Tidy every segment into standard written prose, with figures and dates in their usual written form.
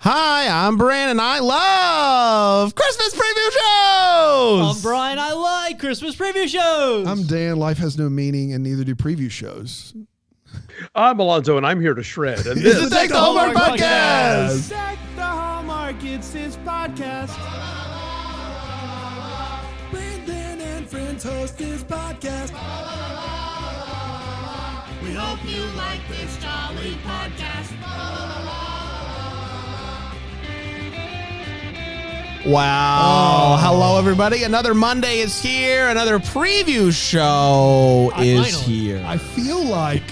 Hi, I'm Brandon. I love Christmas preview shows. I'm Brian. I like Christmas preview shows. I'm Dan. Life has no meaning, and neither do preview shows. I'm Alonso, and I'm here to shred. And This is the Take the Hallmark Podcast. Deck the Hallmark, it's his podcast. Brandon and friends host his podcast. We hope you like this jolly podcast. Wow. Hello, everybody. Another Monday is here. Another preview show is here. I feel like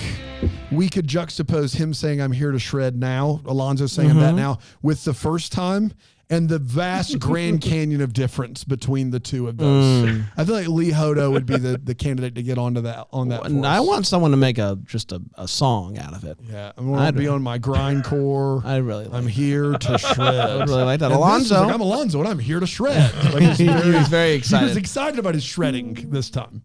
we could juxtapose him saying I'm here to shred now, Alonso saying that now, with the first time, and the vast Grand Canyon of difference between the two of those. I feel like Lee Hodo would be the candidate to get onto that on that. I want someone to make just a song out of it. Yeah, I want to be on my grindcore. I really like I'm here to shred. I would really like that. And Alonso. like, I'm Alonso, and I'm here to shred. Like, He's very excited. He was excited about his shredding this time.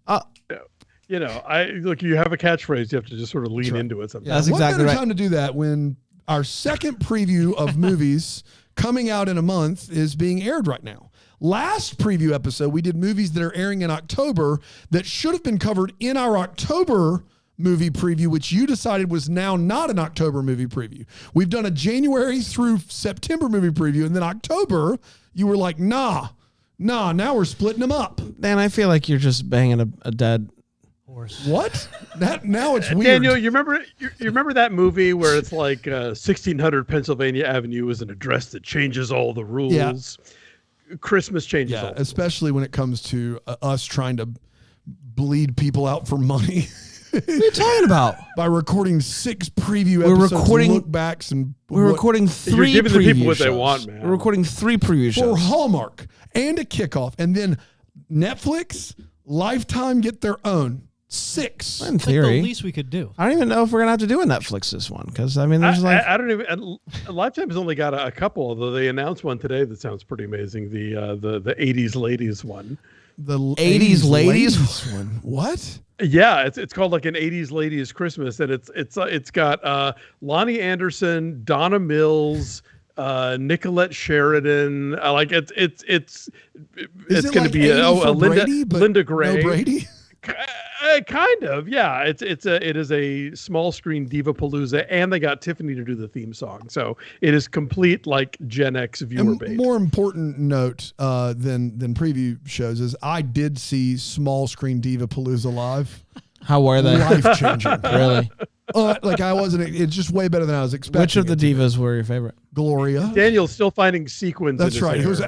you know, look. You have a catchphrase. You have to just sort of lean into it sometimes. That's exactly what right. better time to do that when our second preview of movies coming out in a month is being aired right now. Last preview episode, we did movies that are airing in October that should have been covered in our October movie preview, which you decided was now not an October movie preview. We've done a January through September movie preview, and then October, you were like, nah, now we're splitting them up. Dan, I feel like you're just banging a dead horse. What? Now it's weird. Daniel, you remember that movie where it's like 1600 Pennsylvania Avenue is an address that changes all the rules. Yeah. Christmas changes all the rules. Especially when it comes to us trying to bleed people out for money. What are you talking about? By recording 6 preview episodes, look backs, and we're recording 3 You're giving preview the people what shows. they want, man. We're recording 3 preview for shows Hallmark and a kickoff, and then Netflix, Lifetime get their own 6. In It's like theory, the least we could do. I don't even know if we're gonna have to do a Netflix this one because I mean, there's I don't even. Lifetime's only got a couple, although they announced one today that sounds pretty amazing. The 80s ladies one. The 80s ladies one. What? Yeah, it's called like an 80s ladies Christmas, and it's got Lonnie Anderson, Donna Mills, Nicolette Sheridan. Like it's going to be Linda Gray. No Brady? Kind of, yeah. It is a small screen Divapalooza, and they got Tiffany to do the theme song, so it is complete like Gen X viewer bait. More important note than preview shows is I did see small screen Divapalooza live. How were they? Life changing. Really? Like I wasn't. It's just way better than I was expecting. Which of the divas were your favorite? Gloria. Daniel's still finding sequins. That's in his right. hair. It was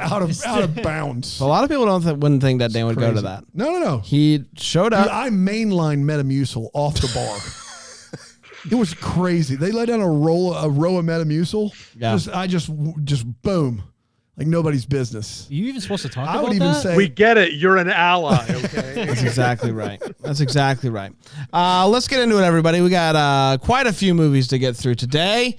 out of bounds. A lot of people wouldn't think that Dan would go to that. No. He showed up. Dude, I mainlined Metamucil off the bar. It was crazy. They laid down a row of Metamucil. Yeah. I just boom, like nobody's business. Are you even supposed to talk I about would even that? say We get it. You're an ally, okay? That's exactly right. That's exactly right. Let's get into it, everybody. We got quite a few movies to get through today.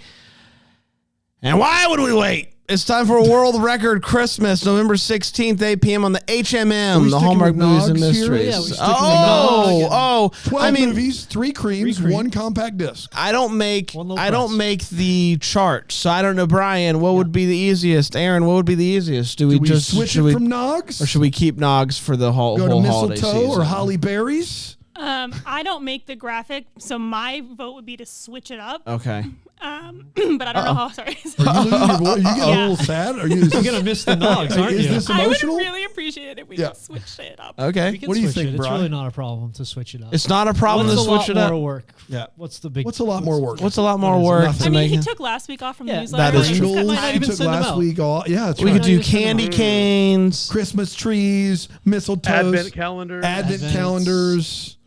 And why would we wait? It's time for a world record Christmas, November 16th, 8 p.m. on the HMM, the Hallmark Movies and Mysteries. Yeah, we sticking with Nog. 12 movies, 3 creams, 1 compact disc. I don't make One low I don't price. make the chart, so I don't know. Brian, what would be the easiest? Aaron, what would be the easiest? Do we just switch it from Nogs? or should we keep Nogs for the whole Go to holiday mistletoe season? or holly berries? I don't make the graphic, so my vote would be to switch it up. Okay. But I don't know how. Sorry. Are you losing your voice? Are you getting a Yeah. little sad? Are you? You're gonna miss the Nogs, aren't Is you? this I would emotional? really appreciate it if we could switch it up. Okay. We can What do you switch think, it. It's Brian? really not a problem to switch it up. It's not a problem What's to a switch it lot up. more work? Yeah. What's the big? What's a lot more work? What's a lot more What is work nothing? to I mean, make he it? took last week off from Yeah, the newsletter. that is I just true. got my I He even took send them last out. week off. Yeah, that's We right. could do Just send them candy out. canes. Christmas trees, mistletoes, Advent calendar. Advent Advents. calendars.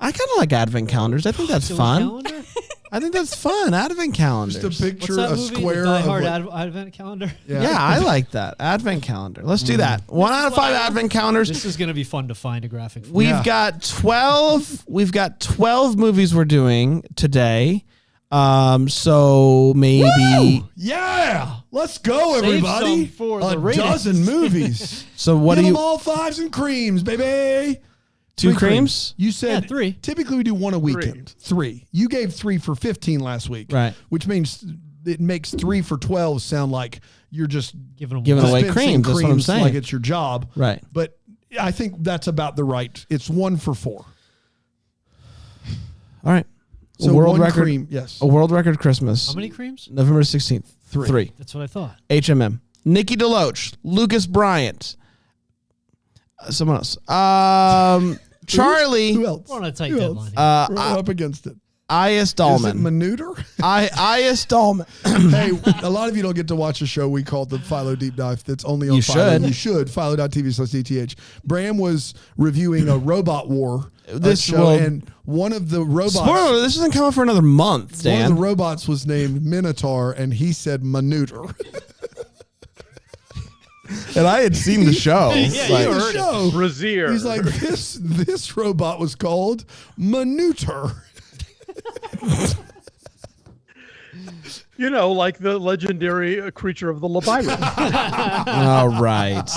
I kind of like advent calendars. I think that's Silly fun. calendar? I think that's fun. Advent calendars. Just a What's picture, that a movie? square The Die of Hard what- Advent calendar. Yeah, I like that. Advent calendar. Let's do that. 1 out of 5 advent calendars. This is gonna be fun to find a graphic for. We've got 12 movies we're doing today. So maybe Woo! Yeah, let's go, Save everybody. some for a the ratings. dozen movies. so what Give do them you all 5s and creams, baby. 2 3 creams? You said Yeah, 3. Typically we do 1 a weekend. 3. You gave 3 for 15 last week. Right. Which means it makes 3 for $12 sound like you're just Giving them Giving away dispensing creams. That's what I'm saying. like it's your job. Right. But I think that's about the right. It's 1 for 4. All right. So world one record. cream, yes. A world record Christmas. How many creams? November 16th. 3. That's what I thought. HMM. Nikki DeLoach. Lucas Bryant. Someone else. Charlie. Who else? We're on a tight Who deadline. else? We're up against it. Ias Is it Dahlman. Maneuter? Ias Dahlman. Hey, a lot of you don't get to watch a show we call the Philo Deep Dive that's only on You Philo. should. You should. Philo.tv/DTH. Bram was reviewing a Robot War This show, will- and one of the robots... Spoiler, this isn't coming for another month, One of Dan. the robots was named Minotaur, and he said Maneuter. And I had seen the show. Yeah, Like, you The heard it. show. Brazier. He's like, this robot was called Maneuter. You know, like the legendary creature of the Leviathan. all right.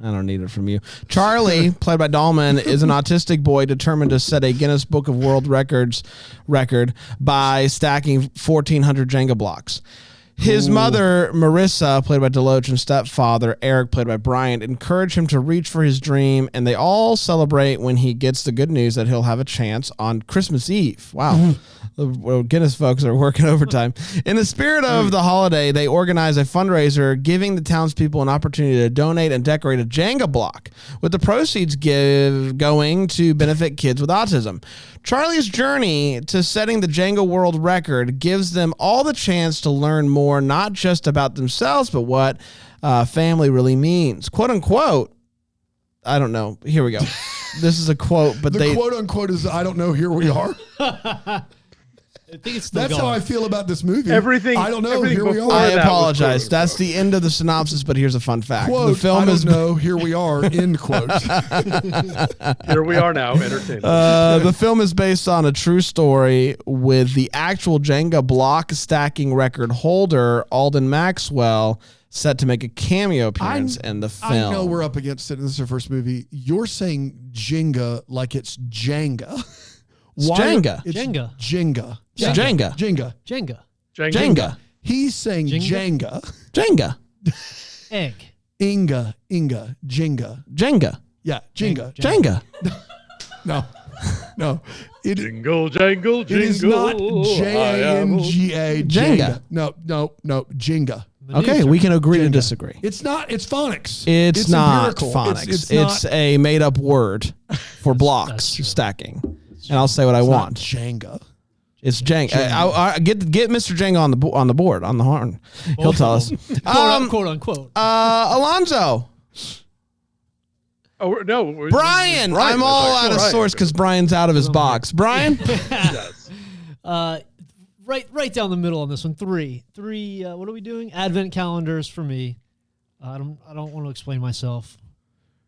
I don't need it from you. Charlie, played by Dahlman, is an autistic boy determined to set a Guinness Book of World Records record by stacking 1,400 Jenga blocks. His mother, Marissa, played by Deloach, and stepfather, Eric, played by Bryant, encourage him to reach for his dream, and they all celebrate when he gets the good news that he'll have a chance on Christmas Eve. Wow. The Guinness folks are working overtime. In the spirit of the holiday, they organize a fundraiser giving the townspeople an opportunity to donate and decorate a Jenga block, with the proceeds going to benefit kids with autism. Charlie's journey to setting the Jenga world record gives them all the chance to learn more, not just about themselves, but what family really means. Quote unquote. I don't know. Here we go. This is a quote, but The quote unquote is, I don't know, here we are. I think it's still That's going. how I feel about this movie. Everything- I don't know, everything here we before are. I that was apologize. quote, That's the end of the synopsis, but here's a fun fact. Quote, the film I don't is know, here we are, end quote. Here we are now, entertainment. the film is based on a true story with the actual Jenga block stacking record holder, Alden Maxwell, set to make a cameo appearance in the film. I know we're up against it. This is our first movie. You're saying Jenga like it's Jenga. It's Jenga. It's Jenga. Jenga. It's Jenga. Jenga. Jenga. Jenga. He's saying Jenga? Jenga. Jenga. Egg. Inga. Jenga. Jenga. Yeah, Jenga. Jenga. No. It Jingle, jangle, jingle. it is not Jenga. Jenga. No. Jenga. Okay, we can agree to Jenga. disagree. It's not. It's phonics. It's not empirical. phonics. It's not, a made-up word for blocks That's true. stacking. And I'll say what I it's not want. Jenga. It's Jenga. I get Mr. Jenga on the board on the horn. He'll tell us. Quote unquote. Alonso. Oh, no. Brian. Brian, I'm all that's out of right. source because Brian's out of his box. Brian. Yes. Right down the middle on this one. Three. What are we doing? Advent calendars for me. I don't want to explain myself.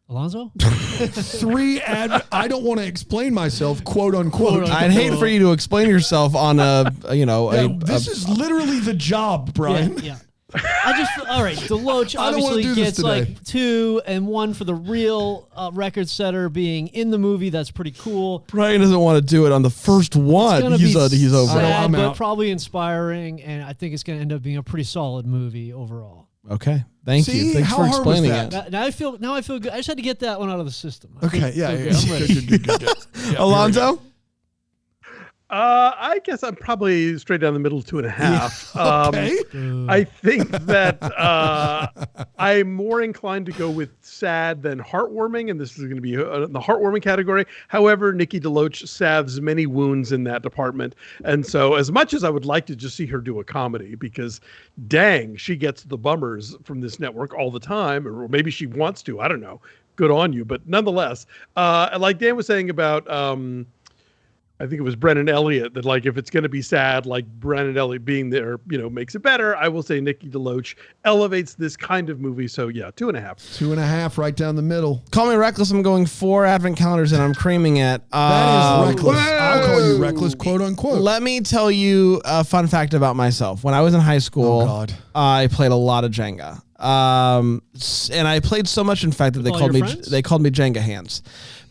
Alonso? I don't want to explain myself, quote unquote. I'd hate for you to explain yourself on This is literally the job, Brian. Yeah. All right. Deloach I don't wanna obviously do this gets today. like 2 and 1 for the real record setter being in the movie. That's pretty cool. Brian doesn't want to do it on the first one. Gonna He's be over. sad, I'm but out. probably inspiring, and I think it's going to end up being a pretty solid movie overall. Okay. Thank See, you. Thanks how for hard was explaining that? it. Now I feel good. I just had to get that one out of the system. Okay, yeah. I'm ready. Good. Yeah, Alonso? I guess I'm probably straight down the middle, 2.5. Okay. I think that I'm more inclined to go with sad than heartwarming, and this is going to be in the heartwarming category. However, Nikki DeLoach salves many wounds in that department. And so as much as I would like to just see her do a comedy, because dang, she gets the bummers from this network all the time, or maybe she wants to, I don't know. Good on you. But nonetheless, like Dan was saying about... I think it was Brennan Elliott that, like, if it's going to be sad, like Brennan Elliott being there, makes it better. I will say Nikki DeLoach elevates this kind of movie. So yeah, 2.5. 2.5 right down the middle. Call me reckless. I'm going 4 advent calendars and I'm creaming it. That is reckless. whoa. I'll call you reckless, quote unquote. Let me tell you a fun fact about myself. When I was in high school, Oh, God. I played a lot of Jenga. And I played so much, in fact, that With all your friends? they called me Jenga Hands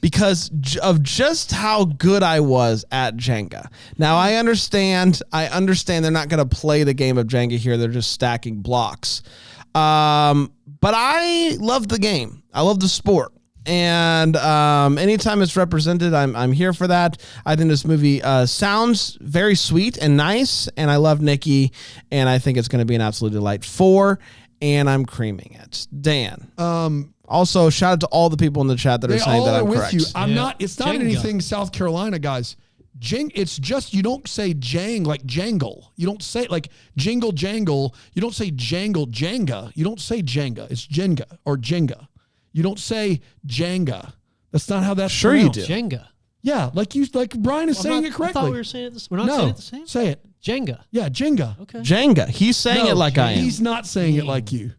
because of just how good I was at Jenga. Now I understand they're not going to play the game of Jenga here. They're just stacking blocks. But I love the game. I love the sport. And anytime it's represented, I'm here for that. I think this movie sounds very sweet and nice, and I love Nikki, and I think it's going to be an absolute delight. 4, and I'm creaming it. Dan. Also, shout out to all the people in the chat that are saying that I'm with correct. you. I'm not. It's not Jenga. anything South Carolina, guys. It's just, you don't say jang like jangle. You don't say like jingle jangle. You don't say jangle Jenga. You don't say Jenga. It's Jenga or Jenga. You don't say Jenga. That's not how that's Sure you pronounced. do. Jenga. Yeah, like Brian is saying it correctly. I thought we were saying it. We're not saying it the same. Say it. Jenga. Yeah, Jenga. Okay. Jenga. He's saying No, it like I am. He's not saying it like you.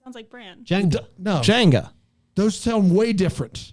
Sounds like brand. Jenga. No, Jenga. those sound way different.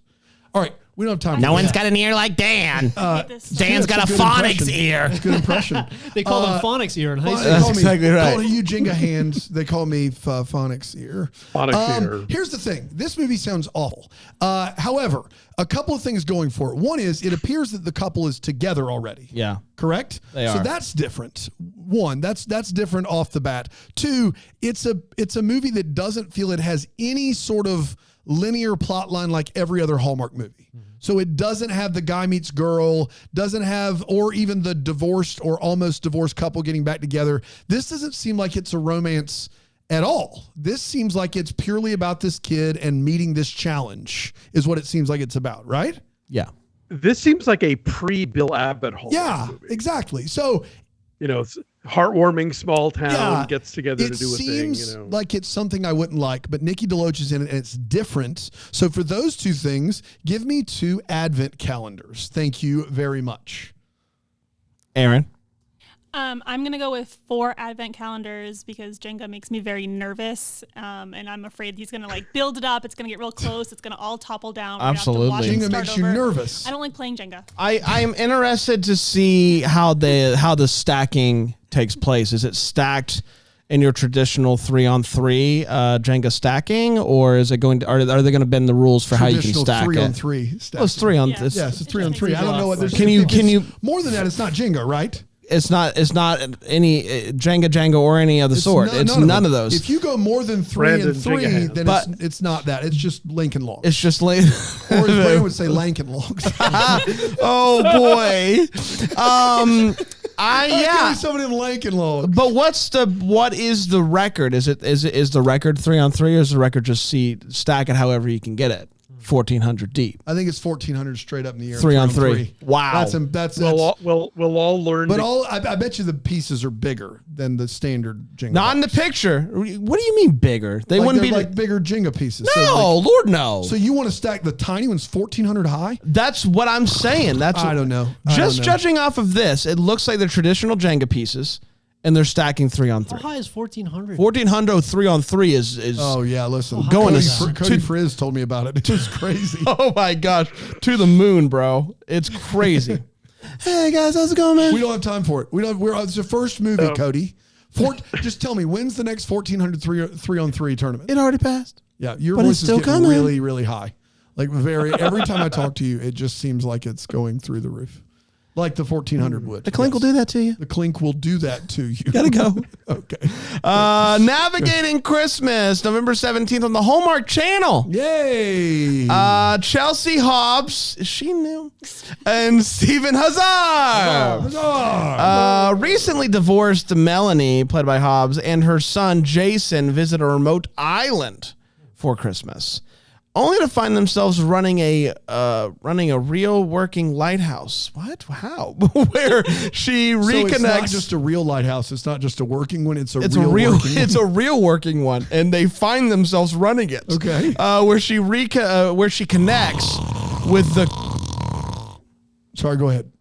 All right, we don't have time. No for one's that. got an ear like Dan. This Dan's got a That's good phonics impression. ear. That's a good impression. They call them phonics ear in high They school. That's call me- exactly right. Call you Jenga Hands. They call me phonics ear. Phonics ear. Here's the thing. This movie sounds awful. However, a couple of things going for it. One is it appears that the couple is together already. Yeah. Correct? They So are. that's different. One, that's different off the bat. Two, it's a movie that doesn't feel it has any sort of linear plot line like every other Hallmark movie. So it doesn't have the guy meets girl, doesn't have, or even the divorced or almost divorced couple getting back together. This doesn't seem like it's a romance at all. This seems like it's purely about this kid and meeting this challenge is what it seems like it's about, right? Yeah. This seems like a pre-Bill Abbott Hallmark Yeah, movie. exactly. So It's heartwarming small town yeah, gets together it to do a thing. seems like it's something I wouldn't like, but Nikki DeLoach is in it and it's different. So for those two things, give me 2 advent calendars. Thank you very much. Aaron. I'm going to go with 4 advent calendars because Jenga makes me very nervous. And I'm afraid he's going to build it up. It's going to get real close. It's going to all topple down. We're gonna have to watch Absolutely. him Jenga start makes you over. nervous. I don't like playing Jenga. I'm interested to see how the stacking takes place. Is it stacked in your traditional 3-on-3 Jenga stacking, or is it going to are they going to bend the rules for how you can Traditional stack 3-on-3 it? stack. Oh, it's 3 on. Yeah. It's, Yes, it's It 3-on-3. just I don't know what there's. Can you- if it's can you- more than that? It's not Jenga, right? it's not any Jenga or any other sort. It's none them. of those. If you go more than 3 Brandon and 3, Jenga hands. then But- it's not that. It's just Lincoln Logs. It's just like Or as Brandon would say, Lankin Logs. oh boy. Give Yeah. me some of them Lankin Logs. But what is the record? Is the record 3-on-3, or is the record just stack it however you can get it? 1,400 deep. I think it's 1,400 straight up in the air. 3-on-3. Wow. That's we'll all learn. but to- I bet you the pieces are bigger than the standard Jenga. Not in the blocks. picture. What do you mean bigger? They Like, wouldn't they're be like bigger Jenga pieces. No, So, Lord no. so you want to stack the tiny ones 1,400 high? That's what I'm saying. I don't know. Just judging off of this, it looks like the traditional Jenga pieces, and they're stacking 3-on-3. How high is 1,400? 1,400 3-on-3 is Oh yeah, listen. Going Cody to- Frizz told me about it. It was crazy. oh my gosh, to the moon, bro. It's crazy. Hey guys, how's it going, man? We don't have time for it. It's the first movie, Cody. Just tell me, when's the next 1,400 3-on-3 tournament? It already passed. Yeah, your But voice it's is still getting coming. really, really high. Like every time I talk to you, it just seems like it's going through the roof. Like the 1,400 would. The clink will do that to you. The clink will do that to you. Gotta go. Okay. Navigating Christmas, November 17th on the Hallmark Channel. Yay. Chelsea Hobbs, is she new? And Stephen Hazard. Recently divorced Melanie, played by Hobbs, and her son Jason visit a remote island for Christmas, only to find themselves running a real working lighthouse. What? How? Where she So reconnects. it's not just a real lighthouse. It's not just a working one. It's a It's real a real, working it's a real working one, and they find themselves running it. Okay. Where she connects with the Sorry, go ahead.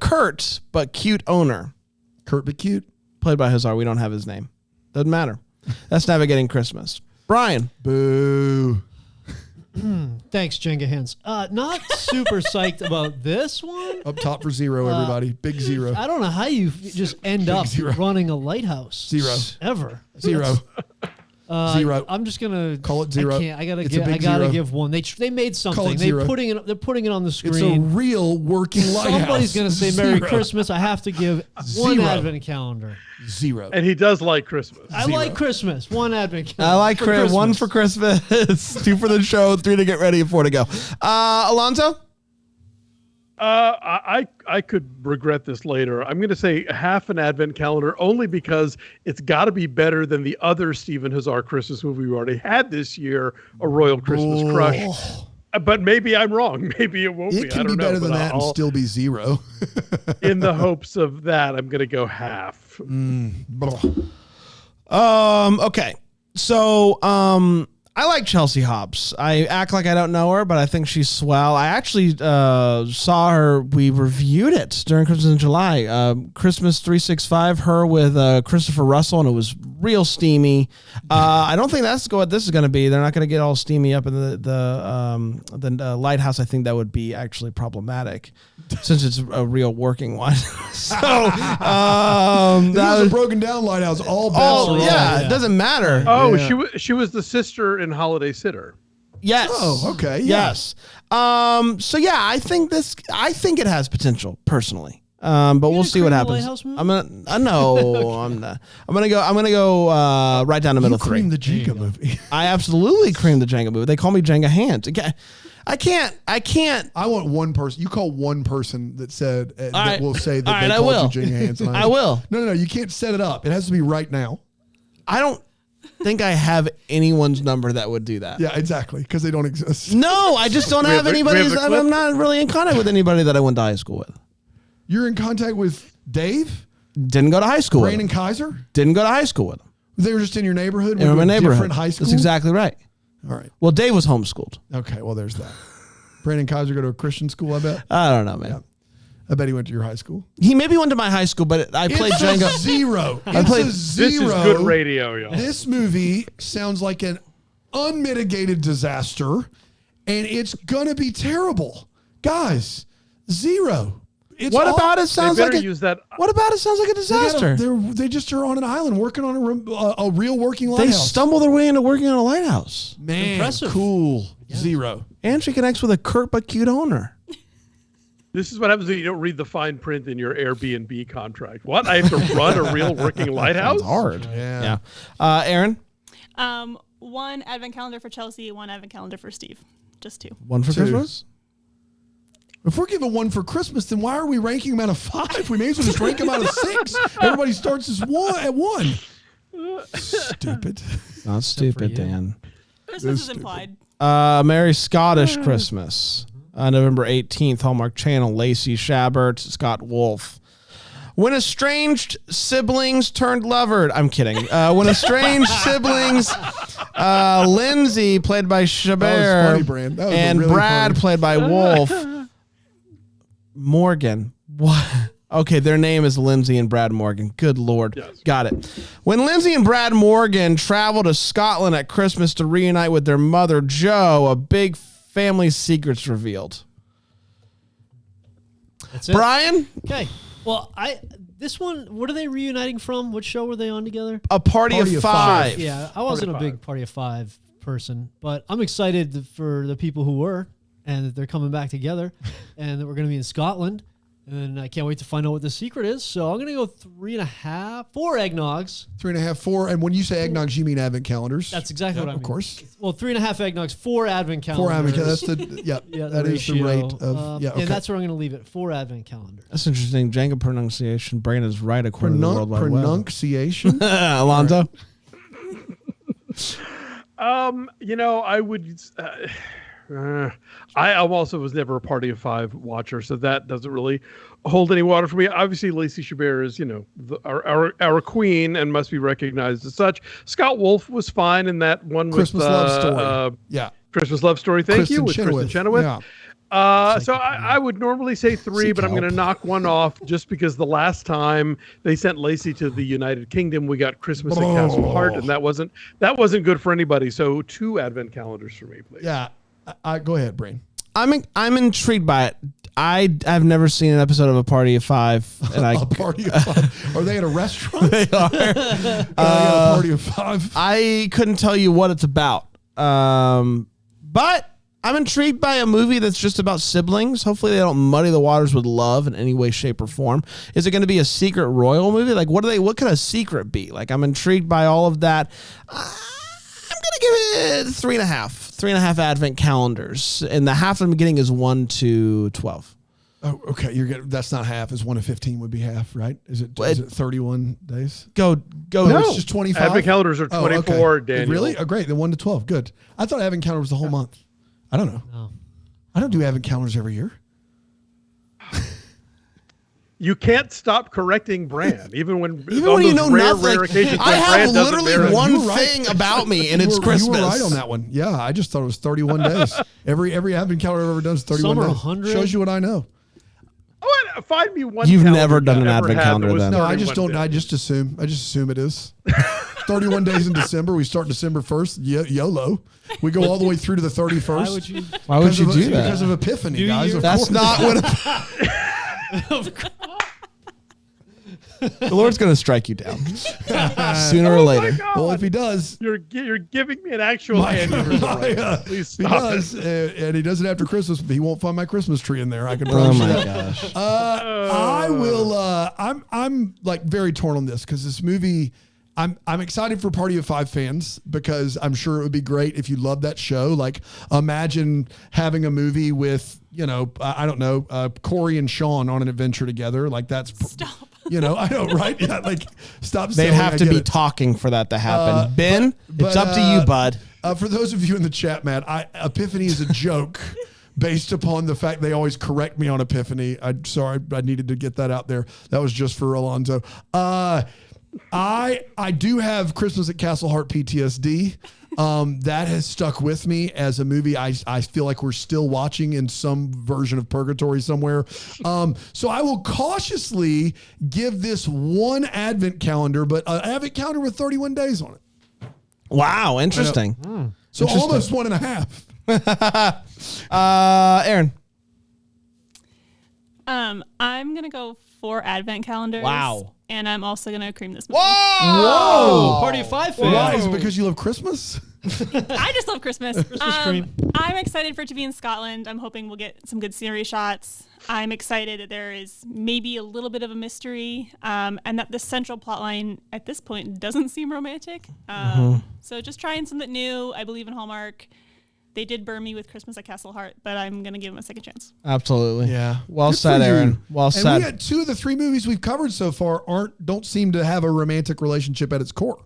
curt but cute owner, Kurt but cute. played by Hazard. We don't have his name. Doesn't matter. That's Navigating Christmas. Brian. Boo. Thanks, Jenga Hands. Not super psyched about this one. Up top for zero, everybody. Big zero. I don't know how you just end up running a lighthouse. Zero. Ever. Zero. Zero. I'm just gonna call it zero. I gotta give one. They made something. They're putting it on the screen. It's a real working lighthouse. Somebody's gonna say Merry Christmas. I have to give one Zero. advent calendar. Zero. And he does like Christmas. I like Christmas. One advent calendar. I like one for Christmas, 2 for the show, 3 to get ready, and 4 to go. Alonso? I could regret this later. I'm going to say half an advent calendar only because it's got to be better than the other Stephen Hazar Christmas movie we already had this year, A Royal Christmas Crush. But maybe I'm wrong. Maybe it won't be. It can be better than that and still be zero. In the hopes of that, I'm going to go half. Okay. So, I like Chelsea Hobbs. I act like I don't know her, but I think she's swell. I actually saw her. We reviewed it during Christmas in July. Christmas 365, her with Christopher Russell, and it was real steamy. I don't think that's what this is going to be. They're not going to get all steamy up in the lighthouse. I think that would be actually problematic since it's a real working one. So that was a broken down lighthouse. All bets are yeah, it doesn't matter. Oh, yeah. she was the sister in Holiday Sitter. Yes. Oh, okay. Yeah. Yes. So yeah, I think it has potential personally. But we'll see what happens. I'm gonna go right down the middle. Cream the Jenga movie. I absolutely cream the Jenga movie. They call me Jenga Hands. I can't. I want one person. You call one person that said that will say that they called you Jenga Hands. I will. No. You can't set it up. It has to be right now. I don't think I have anyone's number that would do that. Yeah, exactly. Because they don't exist. No, I just don't have anybody's. I'm not really in contact with anybody that I went to high school with. You're in contact with Dave? Didn't go to high school Brandon with him. Kaiser? Didn't go to high school with him. They were just in your neighborhood? In my neighborhood. Different high school? That's exactly right. All right. Well, Dave was homeschooled. Okay, well, there's that. Brandon Kaiser go to a Christian school, I bet? I don't know, man. Yeah. I bet he went to your high school. He maybe went to my high school, but I played Jenga. Zero. This is good radio, y'all. This movie sounds like an unmitigated disaster, and it's going to be terrible. Guys, zero. What about it sounds like a disaster? They just are on an island working on a real working lighthouse. They stumble their way into working on a lighthouse. Man, impressive. Cool. Yeah. Zero. And she connects with a curt but cute owner. This is what happens when you don't read the fine print in your Airbnb contract. What? I have to run a real working lighthouse? Sounds hard. Yeah. Aaron? One advent calendar for Chelsea, one advent calendar for Steve. Just 2. One for Christmas? If we're giving one for Christmas, then why are we ranking them out of 5? We may as well just rank them out of 6. Everybody starts at 1. Stupid. Not stupid, Dan. Christmas is implied. Merry Scottish Christmas. November 18th, Hallmark Channel. Lacey Chabert, Scott Wolf. When estranged siblings turned lovered. I'm kidding. When estranged siblings, Lindsay, played by Chabert, and really Brad, played by Wolf. Morgan. What? Okay, their name is Lindsay and Brad Morgan. Good Lord. Yes. Got it. When Lindsay and Brad Morgan travel to Scotland at Christmas to reunite with their mother, Jo, a big family secret's revealed. That's it. Brian? Okay. Well, this one, what are they reuniting from? What show were they on together? A Party of Five. Yeah, I wasn't a big Party of Five person, but I'm excited for the people who were, and that they're coming back together, and that we're going to be in Scotland, and I can't wait to find out what the secret is. So I'm going to go 3.5, 4 eggnogs. 3.5, 4, and when you say eggnogs, you mean advent calendars. That's exactly what I mean. Of course. Well, 3.5 eggnogs, 4 advent calendars. 4 advent calendars. That's that is the rate of. Okay. And that's where I'm going to leave it. 4 advent calendars. That's interesting. Jenga pronunciation. Brandon's right according to the World Wide Web. Pronunciation. Alonso. I would. I also was never a Party of Five watcher, so that doesn't really hold any water for me. Obviously, Lacey Chabert is, our queen and must be recognized as such. Scott Wolf was fine in that one Christmas with Love Story. Christmas Love Story. Thank you, with Kristen Chenoweth. Yeah. So I would normally say 3, but I'm going to knock one off just because the last time they sent Lacey to the United Kingdom, we got Christmas at Castle Hart, and that wasn't good for anybody. So 2 advent calendars for me, please. Yeah. Go ahead, Brain. I'm intrigued by it. I've never seen an episode of A Party of Five, and A Party of Five. Are they at a restaurant? They are. A Party of Five. I couldn't tell you what it's about, but I'm intrigued by a movie that's just about siblings. Hopefully, they don't muddy the waters with love in any way, shape, or form. Is it going to be a secret royal movie? Like, what could a secret be? Like, I'm intrigued by all of that. I'm going to give it 3.5. 3.5 advent calendars, and the half I'm getting is 1 to 12. Oh, okay. That's not half. Is 1 to 15 would be half, right? Is it 31 days? Go. No, it's just 25. Advent calendars are 24. Okay. Daniel. Really? Oh, great. Then 1 to 12. Good. I thought advent calendar was the whole month. I don't know. No. I don't do advent calendars every year. You can't stop correcting Bran, even when you know nothing. Rare occasions when I have Bran doesn't literally bear it. one thing about me, and it's Christmas. You were right on that one. Yeah, I just thought it was 31 days. Every advent calendar I've ever done is 31 Some are days. 100. Shows you what I know. Oh, find me one. You've calendar never done you've an ever advent had calendar that was then. No, I just 31 don't. I days. just assume it is. 31 days in December. We start December 1st. YOLO. We go all the way through to the 31st. Why would you? Why would you do that? Because of Epiphany, New guys. Year. Of That's course. not what. The Lord's going to strike you down sooner or later. God. Well, if he does, You're giving me an actual aneurysm right now. Please he stop does, and he does it after Christmas. But he won't find my Christmas tree in there. I can Oh promise you my that. gosh. I will. I'm like very torn on this because this movie. I'm excited for Party of Five fans because I'm sure it would be great if you love that show. Like, imagine having a movie with I don't know, Corey and Sean on an adventure together. Like that's Stop. I know, right? Yeah, like stop. They'd saying have I to get be it. talking for that to happen. Ben, but, it's up to you, bud. For those of you in the chat, Matt, Epiphany is a joke based upon the fact they always correct me on Epiphany. I'm sorry, I needed to get that out there. That was just for Alonso. I do have Christmas at Castle Heart PTSD. That has stuck with me as a movie. I feel like we're still watching in some version of purgatory somewhere. So I will cautiously give this one advent calendar, but an advent calendar with 31 days on it. Wow, interesting. So almost 1.5. Aaron. I'm gonna go 4 advent calendars. Wow. And I'm also gonna cream this movie. Whoa! Party of Five fan. Why? Is it because you love Christmas? I just love Christmas. cream. I'm excited for it to be in Scotland. I'm hoping we'll get some good scenery shots. I'm excited that there is maybe a little bit of a mystery, and that the central plotline at this point doesn't seem romantic. So just trying something new. I believe in Hallmark. They did burn me with Christmas at Castle Heart, but I'm going to give them a second chance. Absolutely. Yeah. Well Good said, for you. Aaron. Well And said. we got 2 of the 3 movies we've covered so far don't seem to have a romantic relationship at its core.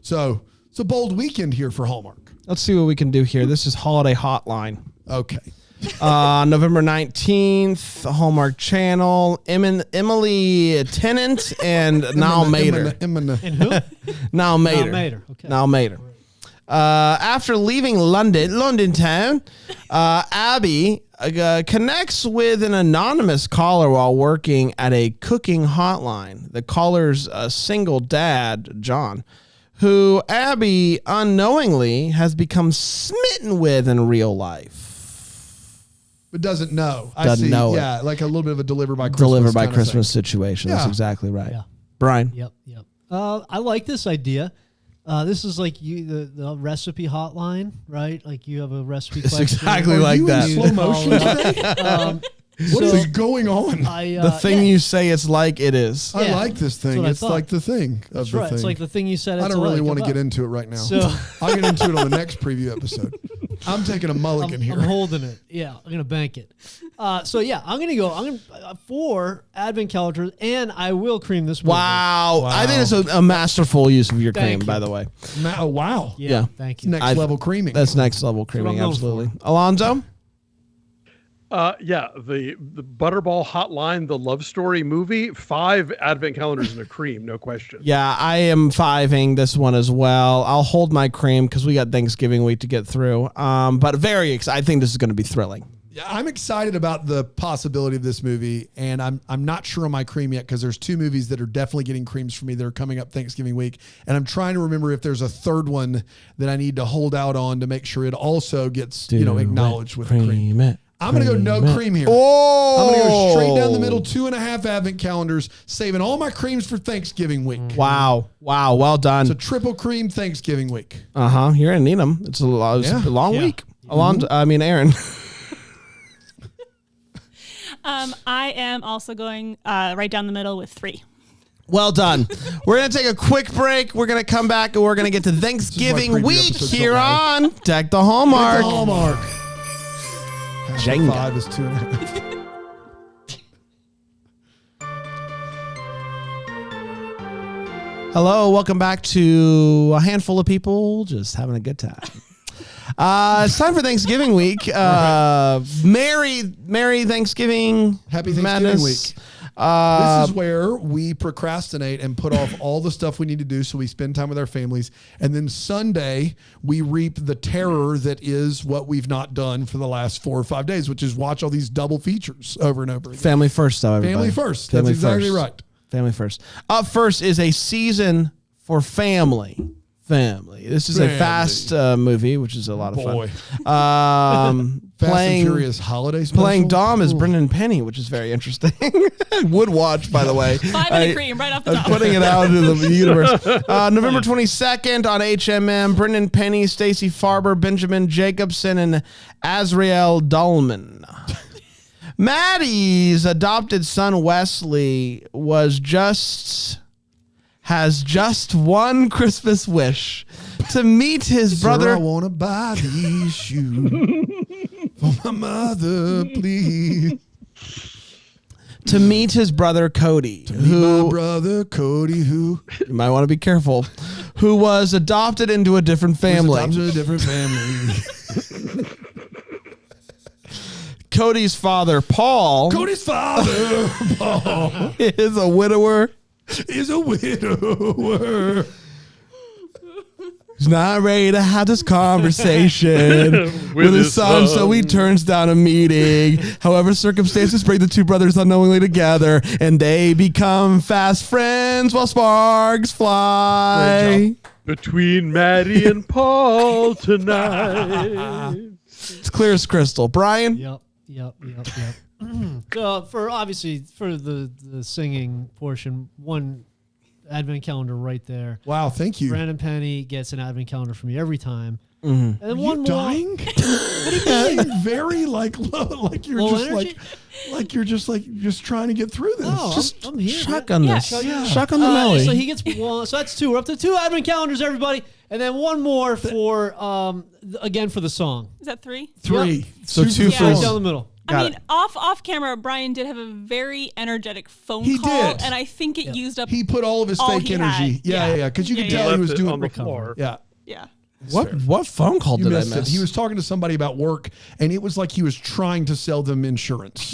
So it's a bold weekend here for Hallmark. Let's see what we can do here. This is Holiday Hotline. Okay. November 19th, Hallmark Channel. Emily Tennant and Niall Mater. And who? Niall Mater. Mater. Okay. Niall Mater. After leaving London town, Abby connects with an anonymous caller while working at a cooking hotline. The caller's a single dad, John, who Abby unknowingly has become smitten with in real life. But doesn't know. Doesn't know it. Yeah, like a little bit of a deliver by Christmas. Delivered by kind of Christmas thing. situation. That's Yeah. exactly right. Yeah. Brian. Yep. I like this idea. This is like the recipe hotline, right? Like you have a recipe It's question. exactly Are like you that. in slow motion today? What is So going on? The thing you say it's like it is. I Yeah. like this That's thing. what I It's thought. like the thing of That's the right. thing. It's like the thing you said. I don't really want to about. get into it right now. So I'll get into it on the next preview episode. I'm taking a mulligan here. I'm holding it. Yeah, I'm gonna bank it. So yeah, I'm gonna 4 advent calendars, and I will cream this movie. Wow. I think it's a masterful use of your Thank cream, you. by the way. Oh, wow. Yeah. Yeah. Thank you. Next level creaming. That's next level what I'm creaming, going absolutely. Alonzo? Yeah, the Butterball Hotline, the love story movie, 5 advent calendars and a cream, no question. Yeah, I am 5ing this one as well. I'll hold my cream because we got Thanksgiving week to get through. But very excited. I think this is going to be thrilling. I'm excited about the possibility of this movie, and I'm not sure on my cream yet because there's 2 movies that are definitely getting creams for me that are coming up Thanksgiving week, and I'm trying to remember if there's a third one that I need to hold out on to make sure it also gets acknowledged with a cream. I'm going to go no cream here. Oh, I'm going to go straight down the middle, 2.5 advent calendars, saving all my creams for Thanksgiving week. Wow. Well done. It's a triple cream Thanksgiving week. You're going to need them. It's a long week. Aaron. I am also going right down the middle with 3. Well done. We're going to take a quick break. We're going to come back and we're going to get to Thanksgiving week here on Deck the Hallmark. Deck the Hallmark. Jenga. 5 is 2.5. Hello, welcome back to a handful of people just having a good time. It's time for Thanksgiving week. Merry Thanksgiving. Happy Thanksgiving madness. week. This is where we procrastinate and put off all the stuff we need to do so we spend time with our families. And then Sunday, we reap the terror that is what we've not done for the last 4 or 5 days, which is watch all these double features over and over again. Family first, though, everybody. Family first. Family That's exactly first. right. Family first. Up first is a season for family. This is a fast movie, which is a lot of fun. Fast playing and Furious holiday special. Playing Dom is Brendan Penny, which is very interesting. Would watch, by the way. 5 and a cream right off the I'm top. putting it out into the universe. November 22nd on HMM. Brendan Penny, Stacey Farber, Benjamin Jacobson, and Azrael Dullman. Maddie's adopted son Wesley has just one Christmas wish: to meet his brother. I want to buy these shoes for my mother, please. To meet his brother Cody, My brother Cody, who you might want to be careful, who was adopted into a different family. was adopted to a different family. Cody's father, Paul, Cody's father, Paul, is a widower. is a widower. He's not ready to have this conversation with his son, so he turns down a meeting. However, circumstances bring the 2 brothers unknowingly together, and they become fast friends while sparks fly. Between Maddie and Paul tonight. It's clear as crystal. Brian? Yep. So for the singing portion, 1 advent calendar right there. Wow, thank you. Brandon Penny gets an advent calendar from me every time. Mm-hmm. And then Are one you more. dying? What are you doing? Very like low, like you're Low just energy? like you're just trying to get through this. No, Just I'm here. Shotgun Yeah, this. yeah. Shotgun the Melly. So he gets 1. So that's 2. We're up to 2 advent calendars, everybody. And then 1 more for, again, for the song. Is that 3? 3. So 2 Yeah. for Right down the middle. Got I mean, it. off camera, Brian did have a very energetic phone He call, did. and I think it used up. He put all of his All fake he energy. had. Yeah. Because you Yeah, could yeah. tell he Left was it doing on the floor. Yeah. Yeah. What phone call You did I missed it. miss? He was talking to somebody about work, and it was like he was trying to sell them insurance.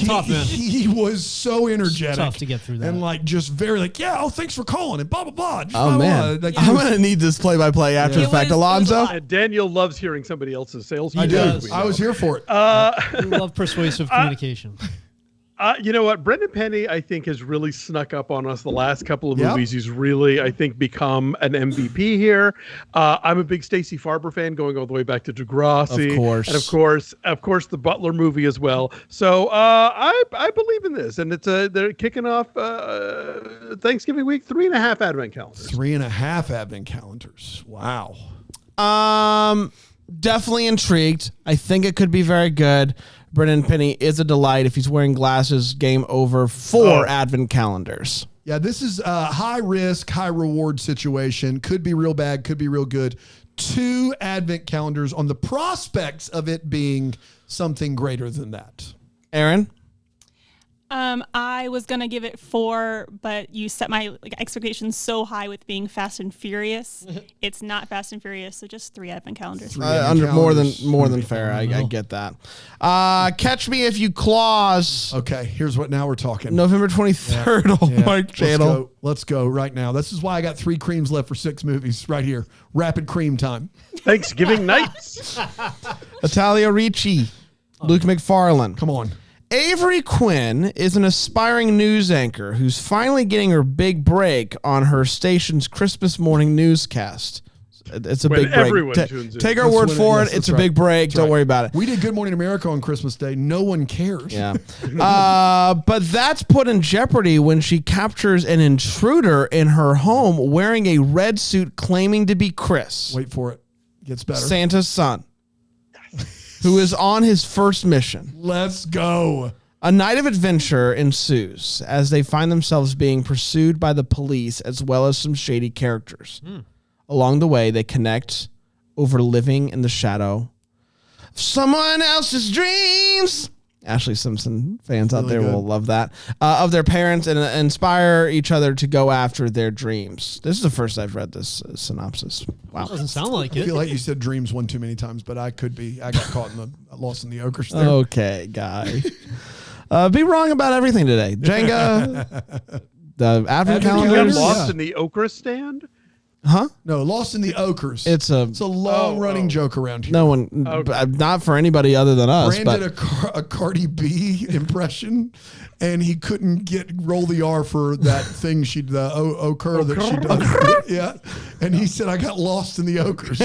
Tough, man. He was so energetic. Tough to get through that. And like just very like, yeah, oh, thanks for calling and blah, blah, blah. Just Oh, blah, man. blah. Like, I'm going to need this play-by-play after It the fact. was- it was a Alonso? lot. And Daniel loves hearing somebody else's sales. I pitch, do. as we I know. was here for it. We love persuasive communication. You know what? Brendan Penny, I think, has really snuck up on us the last couple of Yep. movies. He's really, I think, become an MVP here. I'm a big Stacey Farber fan, going all the way back to Degrassi. Of course. And of course, the Butler movie as well. So I believe in this. And they're kicking off Thanksgiving week, 3.5 advent calendars. 3.5 advent calendars. Wow. Definitely intrigued. I think it could be very good. Brendan Penny is a delight. If he's wearing glasses, game over. 4 advent calendars. Yeah, this is a high risk, high reward situation. Could be real bad, could be real good. 2 advent calendars on the prospects of it being something greater than that. Aaron? I was gonna give it 4, but you set my expectations so high with being Fast and Furious. It's not Fast and Furious, so just 3 advent calendars. Under more than fair. I get that. Catch Me If You Claws. Okay, here's what now we're talking. November 23rd on Hallmark Channel. Let's go right now. This is why I got 3 creams left for 6 movies right here. Rapid cream time. Thanksgiving nights. Italia Ricci. Luke McFarlane. Come on. Avery Quinn is an aspiring news anchor who's finally getting her big break on her station's Christmas morning newscast. It's a When big break. everyone tunes in. Take our That's word when for yes, it. It's that's a big right. break. That's Don't right. worry about it. We did Good Morning America on Christmas Day. No one cares. Yeah. But that's put in jeopardy when she captures an intruder in her home wearing a red suit claiming to be Chris, Wait for it. Gets better. Santa's son, who is on his first mission. Let's go. A night of adventure ensues as they find themselves being pursued by the police as well as some shady characters. Along the way, they connect over living in the shadow of someone else's dreams. Ashley Simpson fans out there will love that. Of their parents and inspire each other to go after their dreams. This is the first I've read this synopsis. Wow. Doesn't sound like I it. feel like you said dreams one too many times, but I could be. I got caught in the lost in the ochres there. Okay, guy. Be wrong about everything today. Jenga, the advent You got calendars. lost in the okra stand? Huh? No, lost in the ochres. It's a long running joke around here. no one, not for anybody other than us. Brand But did a Cardi B impression, and he couldn't roll the R for that thing the ochre that she does. Yeah, and he said, "I got lost in the ochres."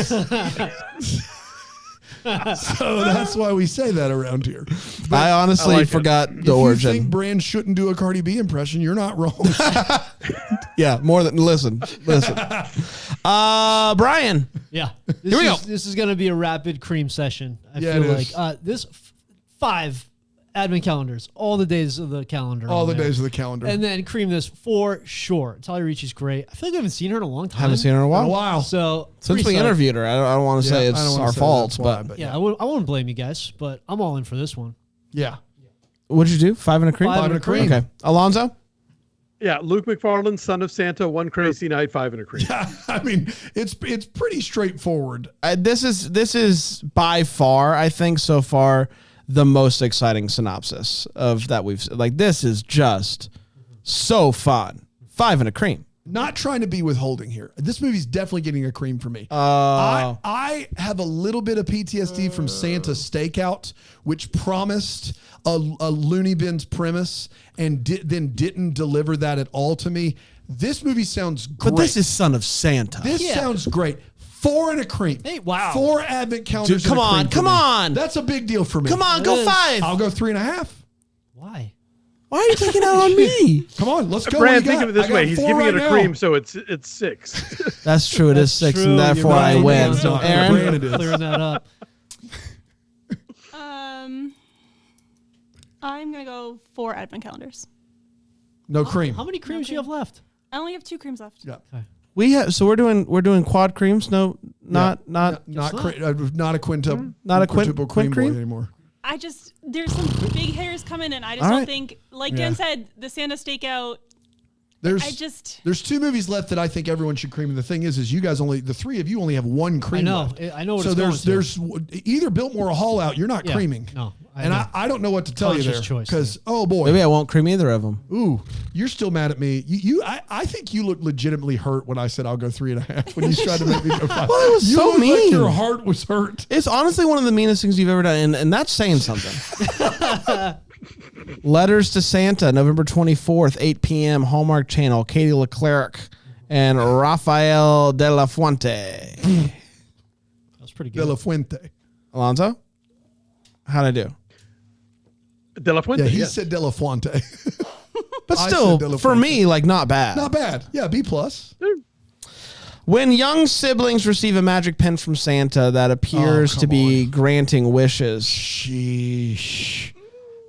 So that's why we say that around here. But I honestly like it. forgot if the you origin. think Brand shouldn't do a Cardi B impression, you're not wrong. Yeah, more than listen. Brian. Yeah. Here we go. This is going to be a rapid cream session. I Yeah, feel it like is. this 5 advent calendars, all the days of the calendar. All on the there. days of the calendar. And then cream this for sure. Talia Ricci's great. I feel like I haven't seen her in a long time. Haven't seen her in a In while. a while. So Since pretty we psyched. interviewed her, I don't want to say Yeah, I it's don't wanna our say fault, that's why, but Yeah, I wouldn't blame you guys, but I'm all in for this one. yeah. what'd you do? 5 and a cream? 5 and a cream. Okay. Alonzo? Yeah, Luke McFarlane, Son of Santa, One Crazy Night, 5 and a cream. I mean, it's pretty straightforward. This is by far, I think, so far, the most exciting synopsis of that we've like. This is just so fun. 5 and a cream. Not trying to be withholding here. This movie's definitely getting a cream for me. Oh. I have a little bit of PTSD from Santa's Stakeout, which promised a Looney Bins premise and then didn't deliver that at all to me. This movie sounds great. But this is Son of Santa. This sounds great. 4 and a cream. Hey, wow. 4 advent calendars. Dude, come and a cream on, for come me. on. That's a big deal for me. Come on, go is. 5. I'll go 3.5. Why? Why are you taking out on me? Come on, let's go. Brand, What do you think got? of it this I got way. He's 4 giving right it a now. cream, so it's 6. That's true. It is 6, True, and therefore you're I right. win. It's not. Aaron? Brand it is. Clearing that up. I'm gonna go 4 advent calendars. No cream. How many creams do you have left? I only have 2 creams left. Yeah. We have we're doing quad creams. No, not Not not. not a quintuple. Not a quintuple quint cream cream? boy anymore. I just there's some big hitters coming in. I just All don't right. think, like Yeah. Dan said, the Santa stakeout. There's 2 movies left that I think everyone should cream. And the thing is you guys the 3 of you only have 1 cream I know. left. I know what So it's there's going either Biltmore or Hall Out. You're not Yeah. creaming. No, I and know. I don't know what to tell you Conscious there choice because oh boy, Maybe I won't cream either of them. ooh, you're still mad at me. I think you look legitimately hurt when I said I'll go 3.5 when you tried to make me go 5. Well, it was you so look like mean. your heart was hurt. It's honestly one of the meanest things you've ever done, and that's saying something. Letters to Santa, November 24th, 8 p.m., Hallmark Channel, Katie Leclerc and Rafael de la Fuente. That was pretty De good. La Fuente. Alonso? How'd I do? De La Fuente. Yeah, he yes. said De La Fuente. But I still, said De La for Fuente. me, like, not bad. Not bad. Yeah, B+. When young siblings receive a magic pen from Santa that appears come to be granting wishes. Sheesh.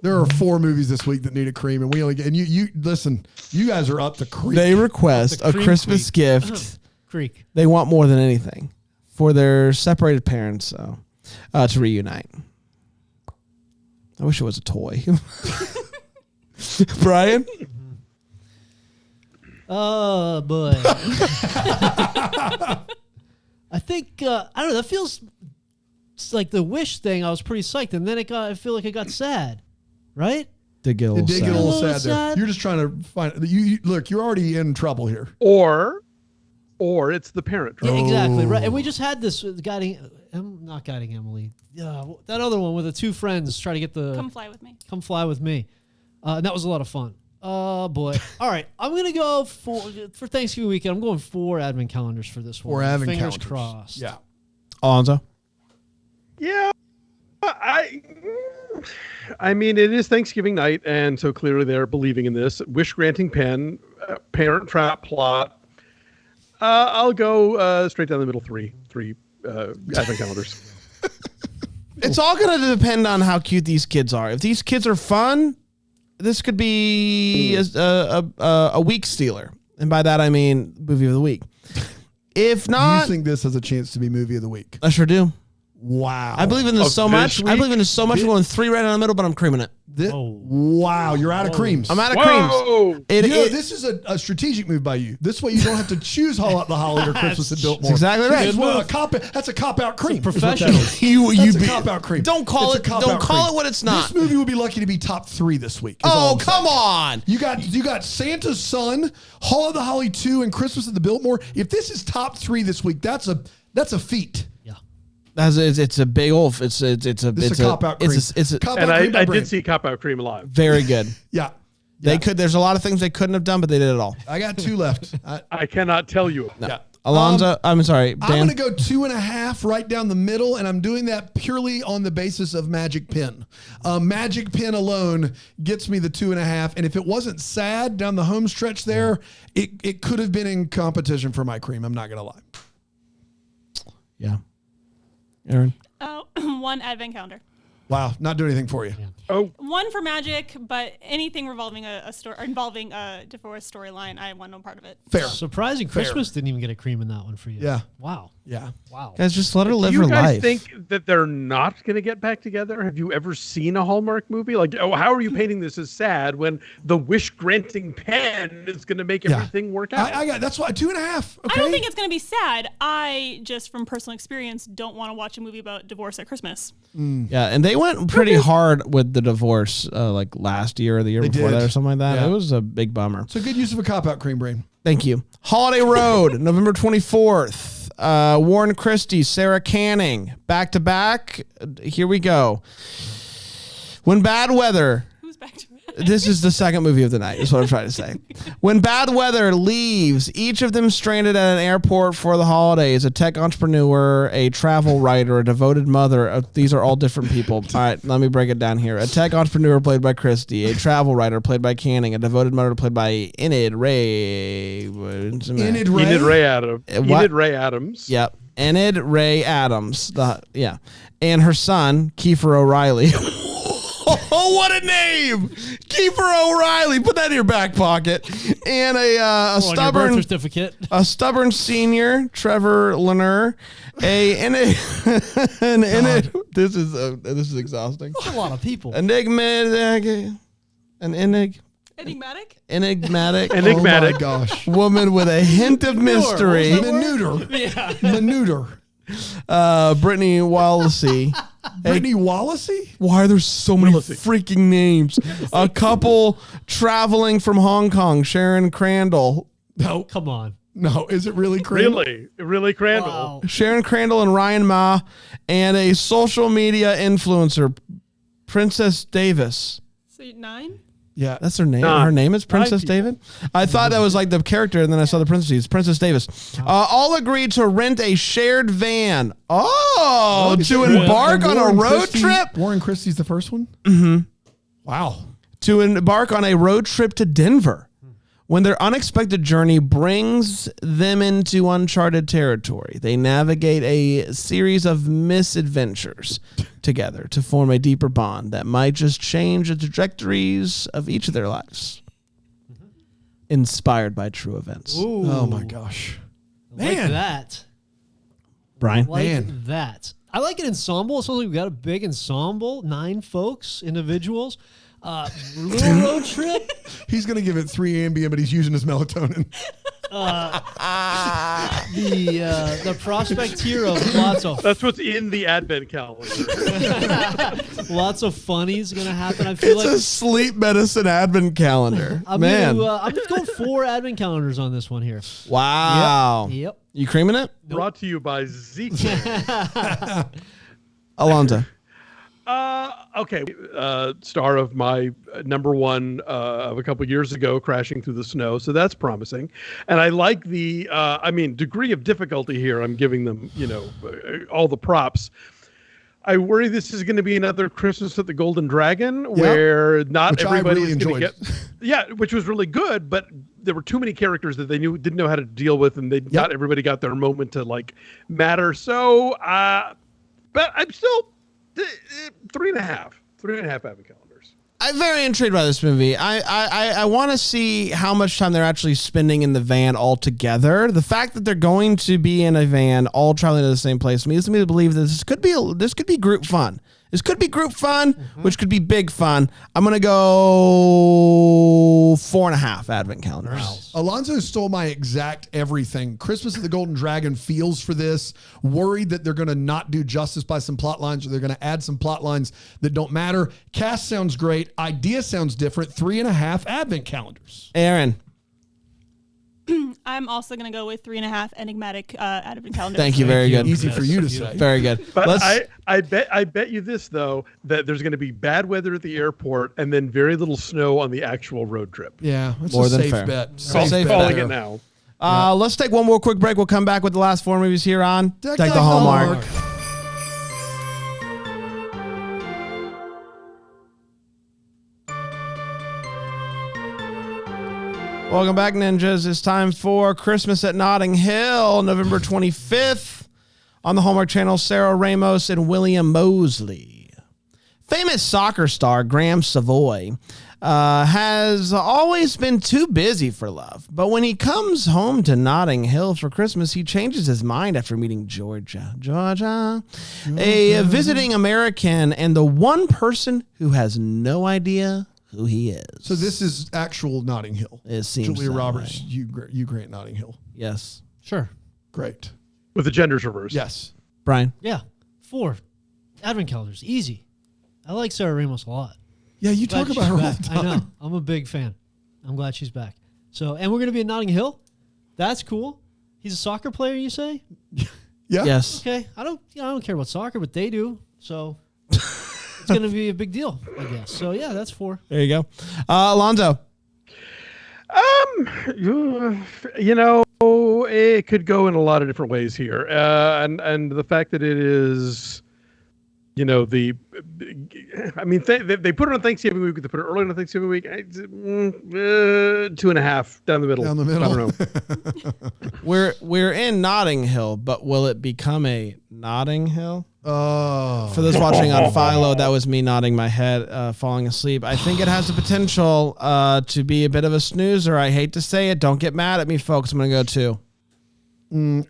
There are 4 movies this week that need a cream, and we only get. And you listen. You guys are up to cream. They request The a cream Christmas creek. gift Creek. they want more than anything for their separated parents to reunite. I wish it was a toy. Brian? Oh boy. I think I don't know. That feels it's like the wish thing. I was pretty psyched, and then I feel like it got sad, right? Did get a It little did get a sad. little A little sad there. sad. You're just trying to find. Look, you're already in trouble here. Or or it's the Parent Trap. Yeah, exactly right. And we just had this with not Guiding Emily. That other one where the two friends try to get the Come Fly With Me. Come Fly With Me. And that was a lot of fun. Oh boy! All right, I'm gonna go for Thanksgiving weekend. I'm going 4 advent calendars for this one. 4 advent Fingers calendars. crossed. Yeah. Alonso. Yeah, I mean, it is Thanksgiving night, and so clearly they're believing in this wish granting pen, Parent Trap plot. I'll go straight down the middle. Three advent calendars. It's all going to depend on how cute these kids are. If these kids are fun, this could be a week stealer. And by that, I mean movie of the week. If not, You think this has a chance to be movie of the week? I sure do. Wow. I believe in this so much. I believe in this so much. I'm going 3 right down the middle, but I'm creaming it. Wow, you're out of creams. I'm out of Whoa! creams. This is a strategic move by you. This way you don't have to choose the Holly or Christmas at Biltmore. exactly right. That's a cop-out cream. Professional. That's a be- cop-out cream. Don't call It's a it. cop-out Don't call cream. it what it's not. This movie will be lucky to be top 3 this week. is all Oh, I'm come saying. on. You got Santa's Son, Hall of the Holly 2, and Christmas at the Biltmore. If this is top 3 this week, that's a feat. It's a big old. It's a cop-out cream. It's a Cop-out And cream by I Brain. did see Cop Out Cream live. very good. Yeah. They could. There's a lot of things they couldn't have done, but they did it all. I got 2 left. I cannot tell you. Yeah. Alonso, I'm sorry, I'm Dan. going to go 2.5 right down the middle, and I'm doing that purely on the basis of Magic Pen. Magic Pen alone gets me the 2.5, and if it wasn't sad down the home stretch there, it could have been in competition for my cream. I'm not going to lie. Yeah. Aaron. Oh, 1 advent calendar. Wow, not doing anything for you. Oh, 1 for magic, but anything involving involving a divorce storyline, I want no part of it. Fair. Surprising. Fair. Christmas didn't even get a cream in that one for you. Yeah. Wow. Yeah. Wow. Guys, just let her live do her you guys life. think that they're not going to get back together? Have you ever seen a Hallmark movie? Like, how are you painting this as sad when the wish-granting pen is going to make everything work out? I got that's why 2.5. Okay. I don't think it's going to be sad. I just, from personal experience, don't want to watch a movie about divorce at Christmas. Yeah, and they went pretty hard with the divorce like last year or the year before did. that or something like that. Yeah. It was a big bummer. It's a good use of a cop-out cream, Brain. Thank you. Holiday Road, November 24th. Warren Christie, Sarah Canning, back to back. Here we go. When bad weather. Who's back to back? This is the second movie of the night, is what I'm trying to say. When bad weather leaves, each of them stranded at an airport for the holidays, a tech entrepreneur, a travel writer, a devoted mother. These are all different people. All right, let me break it down here. A tech entrepreneur played by Christie, a travel writer played by Canning, a devoted mother played by Enid Ray. Enid Ray? Enid Ray Adams. What? Enid Ray Adams. Yep. Enid Ray Adams. Yeah. And her son, Kiefer O'Reilly. Oh, what a name! Kiefer O'Reilly. Put that in your back pocket. And a On your birth stubborn, certificate. a stubborn senior, Trevor Lenner. This is exhausting. That's a lot of people. Enigmatic? Enigmatic Oh my gosh. woman with a hint of mystery. Maneuter. Brittany Wallacey. Brittany Wallacey? Why are there so many Wallacey. freaking names? A couple traveling from Hong Kong, Sharon Crandall. No. Come on. No. Is it really cream? Really Crandall. Wow. Sharon Crandall and Ryan Ma, and a social media influencer, Princess Davis. So 9? Yeah. That's her name. Nah. Her name is Princess 9 people. David. I thought that was like the character, and then I saw the princess. It's Princess Davis. All agreed to rent a shared van. Oh, Is to it embark on a Warren road Christie- trip. Warren Christie's the first one? Mm-hmm. Wow. To embark on a road trip to Denver. When their unexpected journey brings them into uncharted territory, they navigate a series of misadventures together to form a deeper bond that might just change the trajectories of each of their lives. Inspired by true events. Ooh. Oh my gosh. Like Man. that. Brian? Like Man. that. I like an ensemble. It sounds like we got a big ensemble. 9 folks, individuals. Little road trip. He's going to give it 3 Ambien, but he's using his melatonin. The prospect here of That's what's in the advent calendar. lots of funnies going to happen. I feel It's a sleep medicine advent calendar. I'm Man. I'm just going 4 advent calendars on this one here. Wow. Yep. You creaming it? Brought to you by Zeke. Alonso. Okay. Star of my number one of a couple years ago, Crashing Through the Snow. So that's promising. And I like the, degree of difficulty here. I'm giving them, all the props. I worry this is going to be another Christmas at the Golden Dragon, where not everybody is going to get. Yeah, which was really good, but there were too many characters that they didn't know how to deal with, and not everybody got their moment to matter. So, but I'm still 3.5 advent calendars. I'm very intrigued by this movie. I want to see how much time they're actually spending in the van all together. The fact that they're going to be in a van all traveling to the same place leads me to believe that this could be group fun. This could be group fun, which could be big fun. I'm going to go 4.5 advent calendars. Wow. Alonso stole my exact everything. Christmas at the Golden Dragon feels for this. Worried that they're going to not do justice by some plot lines, or they're going to add some plot lines that don't matter. Cast sounds great. Idea sounds different. 3.5 advent calendars. Aaron. I'm also going to go with 3.5 enigmatic advent calendars. Thank you. Very good. Easy for you to say. Very good. But I bet you this, though, that there's going to be bad weather at the airport and then very little snow on the actual road trip. Yeah, that's More a than safe fair. bet. Calling it now. Let's take one more quick break. We'll come back with the last 4 movies here on Deck the the Hallmark. Welcome back, ninjas. It's time for Christmas at Notting Hill, November 25th. On the Hallmark Channel, Sarah Ramos and William Moseley. Famous soccer star Graham Savoy has always been too busy for love. But when he comes home to Notting Hill for Christmas, he changes his mind after meeting Georgia, a visiting American and the one person who has no idea who he is. So this is actual Notting Hill. It seems Julia that Roberts, way. you Grant Notting Hill. Yes. Sure. Great. With the genders reversed. Yes. Brian. Yeah. 4 advent calendars. Easy. I like Sarah Ramos a lot. Yeah, you Glad talk about her all back. the time. I know. I'm a big fan. I'm glad she's back. So, and we're going to be in Notting Hill. That's cool. He's a soccer player, you say? Yeah. Yes. Okay. I don't care about soccer, but they do. So it's going to be a big deal, I guess. So yeah, that's 4. There you go. Alonso. It could go in a lot of different ways here. And the fact that it is, they put it on Thanksgiving week. They put it early on Thanksgiving week. 2.5 down the middle. Down the middle. I don't know. We're in Notting Hill, but will it become a Notting Hill? Oh. For those watching on Philo, that was me nodding my head, falling asleep. I think it has the potential to be a bit of a snoozer. I hate to say it. Don't get mad at me, folks. I'm going to go 2.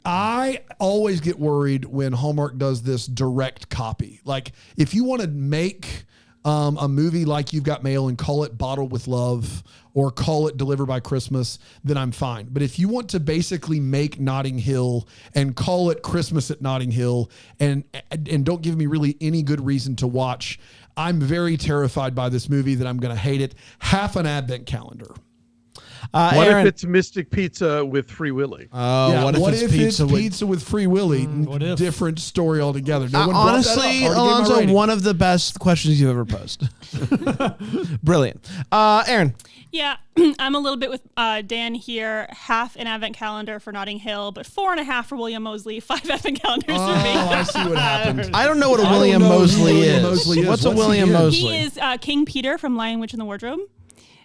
I always get worried when Hallmark does this direct copy. Like, if you want to make a movie like You've Got Mail and call it Bottled with Love or call it Delivered by Christmas, then I'm fine. But if you want to basically make Notting Hill and call it Christmas at Notting Hill and don't give me really any good reason to watch, I'm very terrified by this movie that I'm going to hate it. Half an advent calendar. What Aaron. if it's Mystic Pizza with Free Willy? Oh, what if it's pizza with Free Willy? What if? Different story altogether. No one brought that up. Honestly, Already gave my Alonso, rating. one of the best questions you've ever posed. Brilliant. Aaron. Yeah, I'm a little bit with Dan here. Half an advent calendar for Notting Hill, but 4.5 for William Moseley. 5 advent calendars for me. Oh, I see what happened. I don't know what a I don't William know who Moseley William is. Moseley is. What's a What's he William in? Moseley? He is King Peter from Lion, Witch, and the Wardrobe.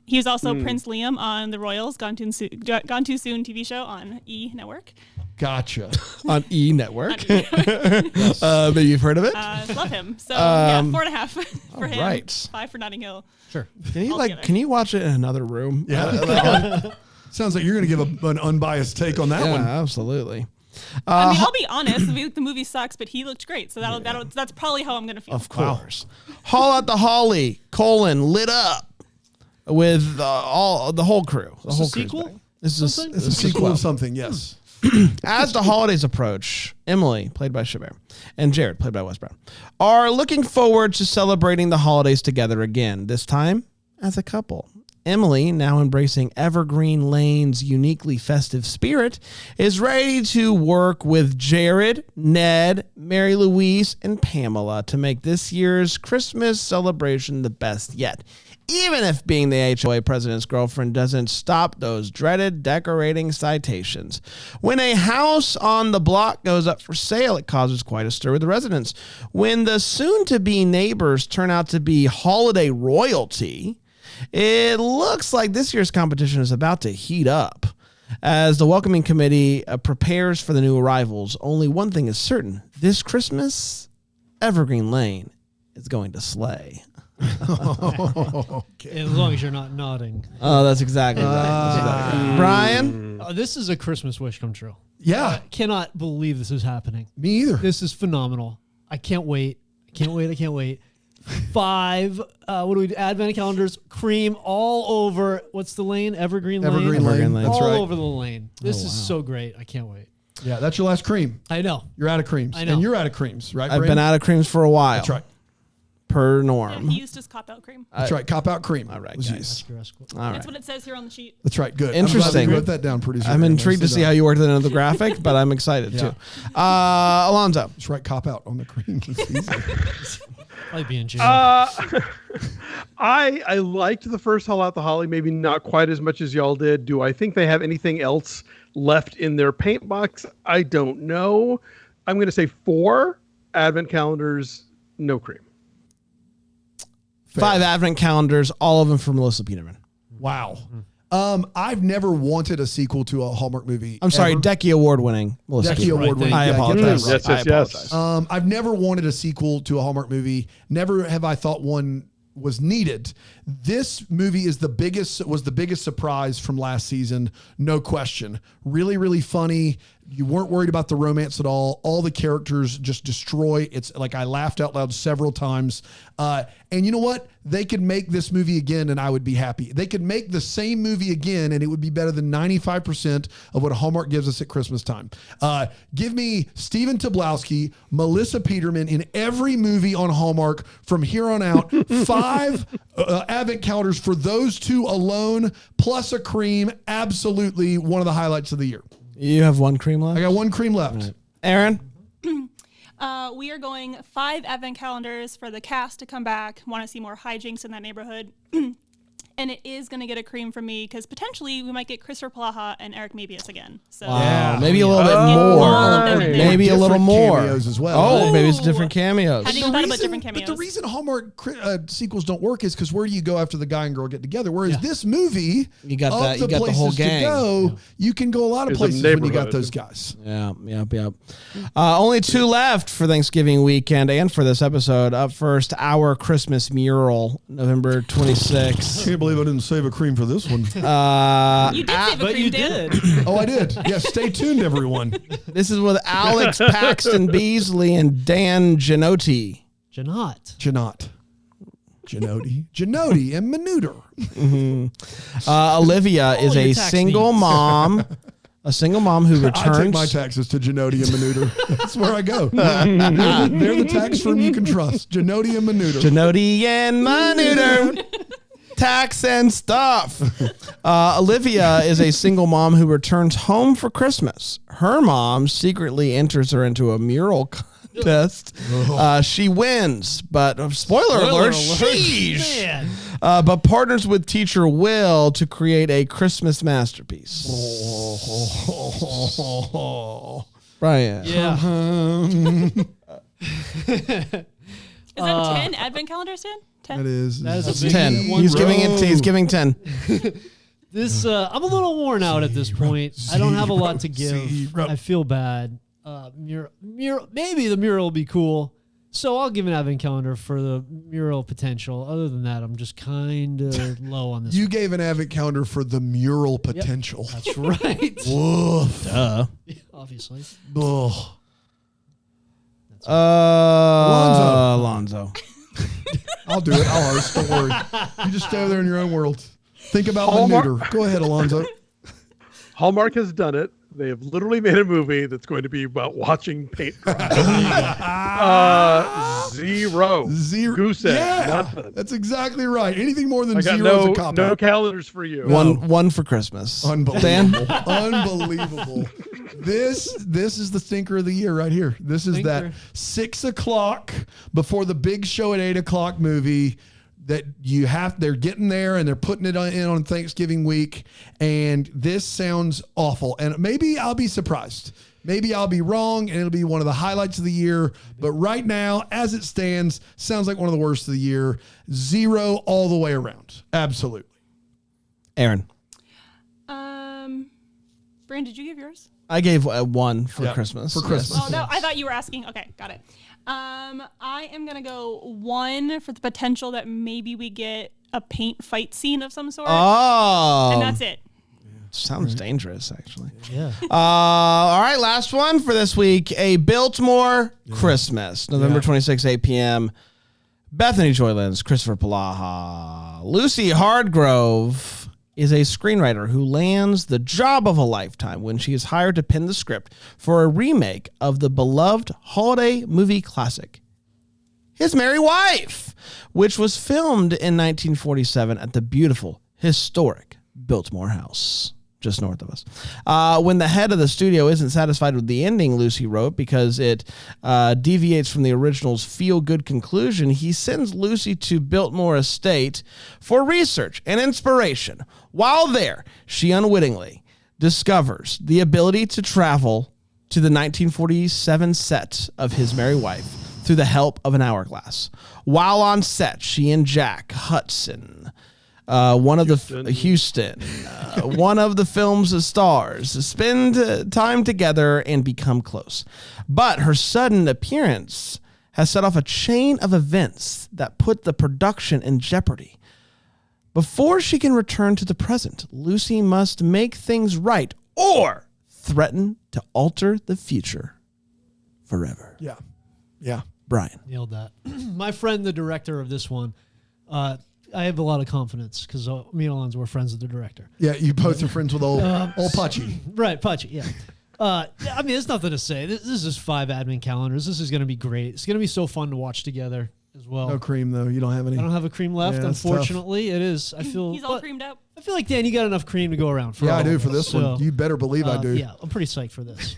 He was also Prince Liam on the Royals Gone Too Soon TV show on E! Network. Gotcha. On E! Network. Maybe you've heard of it? Love him. So yeah, 4.5 for him. right. 5 for Notting Hill. Sure. Can you watch it in another room? Yeah. Sounds like you're going to give an unbiased take on that Yeah, one. absolutely. I mean, I'll be honest. The movie sucks, but he looked great. So that's probably how I'm gonna feel. Of course. Haul Out the Holly, lit up with all the whole crew. The whole crew's sequel? back. This is Something? It's a sequel of something, yes. As the holidays approach, Emily, played by Chabert, and Jared, played by Wes Brown, are looking forward to celebrating the holidays together again, this time as a couple. Emily, now embracing Evergreen Lane's uniquely festive spirit, is ready to work with Jared, Ned, Mary Louise, and Pamela to make this year's Christmas celebration the best yet, even if being the HOA president's girlfriend doesn't stop those dreaded decorating citations. When a house on the block goes up for sale, it causes quite a stir with the residents. When the soon-to-be neighbors turn out to be holiday royalty, it looks like this year's competition is about to heat up. As the welcoming committee prepares for the new arrivals, only one thing is certain. This Christmas, Evergreen Lane is going to slay. Okay. As long as you're not nodding. Oh, that's exactly right. That's exactly right. Brian? This is a Christmas wish come true. Yeah, I cannot believe this is happening. me either. This is phenomenal. I can't wait. I can't wait. 5, what do we do? Advent calendars, cream all over, what's the lane? Evergreen Lane? Evergreen Lane. Lane. That's all right. over the lane. This is so great. I can't wait. Yeah, that's your last cream. I know. You're out of creams. I know. And you're out of creams, right? I've Brandon? been out of creams for a while. That's right. Per Yeah, norm. he used his cop-out cream. That's right. Cop out cream. All right, was guys. used. All right. That's what it says here on the sheet. That's right. Good. Interesting. I'm glad you wrote that down, producer. I'm intrigued to see how you. you worked that into the graphic, but I'm excited Yeah. too. Alonzo. That's right. Cop out on the cream. It's easy. I'd be in jail. I liked the first Haul Out the Holly, maybe not quite as much as y'all did. Do I think they have anything else left in their paint box? I don't know. I'm going to say 4 advent calendars, no cream. 5 advent calendars, all of them for Melissa Peterman. Wow. I've never wanted a sequel to a Hallmark movie. I'm sorry, ever. Decky Award winning Melissa Decky Peterman. Award winning. I Yeah, get apologize. that right. Yes, I yes, yes. apologize. I've never wanted a sequel to a Hallmark movie. Never have I thought one was needed. This movie was the biggest surprise from last season, no question. Really, really funny. You weren't worried about the romance at all. All the characters just destroy. It's like I laughed out loud several times. And you know what? They could make this movie again and I would be happy. They could make the same movie again and it would be better than 95% of what Hallmark gives us at Christmas time. Give me Stephen Tobolowsky, Melissa Peterman in every movie on Hallmark from here on out. 5 advent calendars for those 2 alone, plus a cream. Absolutely one of the highlights of the year. You have 1 cream left? I got 1 cream left. Aaron? We are going 5 advent calendars for the cast to come back. Want to see more hijinks in that neighborhood. And it is going to get a cream from me because potentially we might get Christopher Plaha and Eric Mabius again. So Yeah. Maybe a little bit all more. of them in there. Maybe a little Different more. cameos as well. Oh, maybe it's Ooh. different cameos. Hadn't even thought about different cameos. But the reason Hallmark sequels don't work is because where do you go after the guy and girl get together? Whereas this movie, You got of that- you the got the whole places gang. to go, you can go a lot of It's a places when you got neighborhood. those guys. Yeah. Only 2 left for Thanksgiving weekend and for this episode. Up first, our Christmas mural, November 26th. Can't believe I didn't save a cream for this one. you did save a but cream, you Dan. did. Oh, I did. Yeah, stay tuned, everyone. This is with Alex Paxton Beasley and Dan Genotti. Janot. Genotti and Manuter. Olivia is your a tax single needs. mom. A single mom who I take returns. my taxes to Genotti and Manuter. That's where I go. They're the tax firm you can trust. Genotti and Manuter. Genotti and Manuter. Tax and stuff. Olivia is a single mom who returns home for Christmas. Her mom secretly enters her into a mural contest. She wins, but spoiler alert, sheesh. Man. But partners with teacher Will to create a Christmas masterpiece. Brian. Yeah. Is that 10 advent calendars, Dan? 10? That is. That is a that's big 10. one. He's giving it. He's giving 10. This I'm a little worn out at this point. I don't have a lot to give. Zero. I feel bad. Mural, maybe the mural will be cool. So I'll give an advent calendar for the mural potential. Other than that, I'm just kind of low on this. You gave an advent calendar for the mural potential. That's right. Woof. Duh. Obviously. Ugh. Alonzo. I'll do it. I'll host. Don't worry. You just stay over there in your own world. Think about Hallmark- Manuter. Go ahead, Alonzo. Hallmark has done it. They have literally made a movie that's going to be about watching paint dry. Zero. Goose egg. Yeah, Nothing. that's exactly right. Anything more than I got zero is a cop no out. calendars for you. One for Christmas. Unbelievable. Unbelievable. This is the stinker of the year right here. This is that 6 o'clock before the big show at 8 o'clock movie that they're getting there and they're putting it in on Thanksgiving week. And this sounds awful. And maybe I'll be surprised. Maybe I'll be wrong and it'll be one of the highlights of the year. But right now, as it stands, sounds like one of the worst of the year. 0 all the way around. Absolutely. Aaron. Brand, did you give yours? I gave 1 for Christmas. For Christmas. Oh, no, I thought you were asking. Okay, got it. I am going to go 1 for the potential that maybe we get a paint fight scene of some sort. Oh. And that's it. Sounds dangerous, actually. Yeah. All right, last one for this week. A Biltmore Christmas, November 26, 8 p.m. Bethany Joy Lenz, Christopher Palaha. Lucy Hardgrove is a screenwriter who lands the job of a lifetime when she is hired to pen the script for a remake of the beloved holiday movie classic, His Merry Wife, which was filmed in 1947 at the beautiful, historic Biltmore House, just north of us. When the head of the studio isn't satisfied with the ending, Lucy wrote, because it deviates from the original's feel-good conclusion, he sends Lucy to Biltmore Estate for research and inspiration. While there, she unwittingly discovers the ability to travel to the 1947 set of His Merry Wife through the help of an hourglass. While on set, she and Jack Hudson, one of the film's stars, spend time together and become close. But her sudden appearance has set off a chain of events that put the production in jeopardy. Before she can return to the present, Lucy must make things right or threaten to alter the future forever. Yeah. Yeah. Brian. Nailed that. My friend, the director of this one, I have a lot of confidence because me and Alonso were friends with the director. Yeah, you both are friends with old Pucci. Right, Pucci, yeah. I mean, there's nothing to say. This is just 5 advent calendars. This is going to be great. It's going to be so fun to watch together as well. No cream, though. You don't have any. I don't have a cream left, Yeah, that's unfortunately. It is. I feel He's all creamed up. I feel like, Dan, you got enough cream to go around for Yeah, all I do of for us. this one. You better believe I do. Yeah, I'm pretty psyched for this.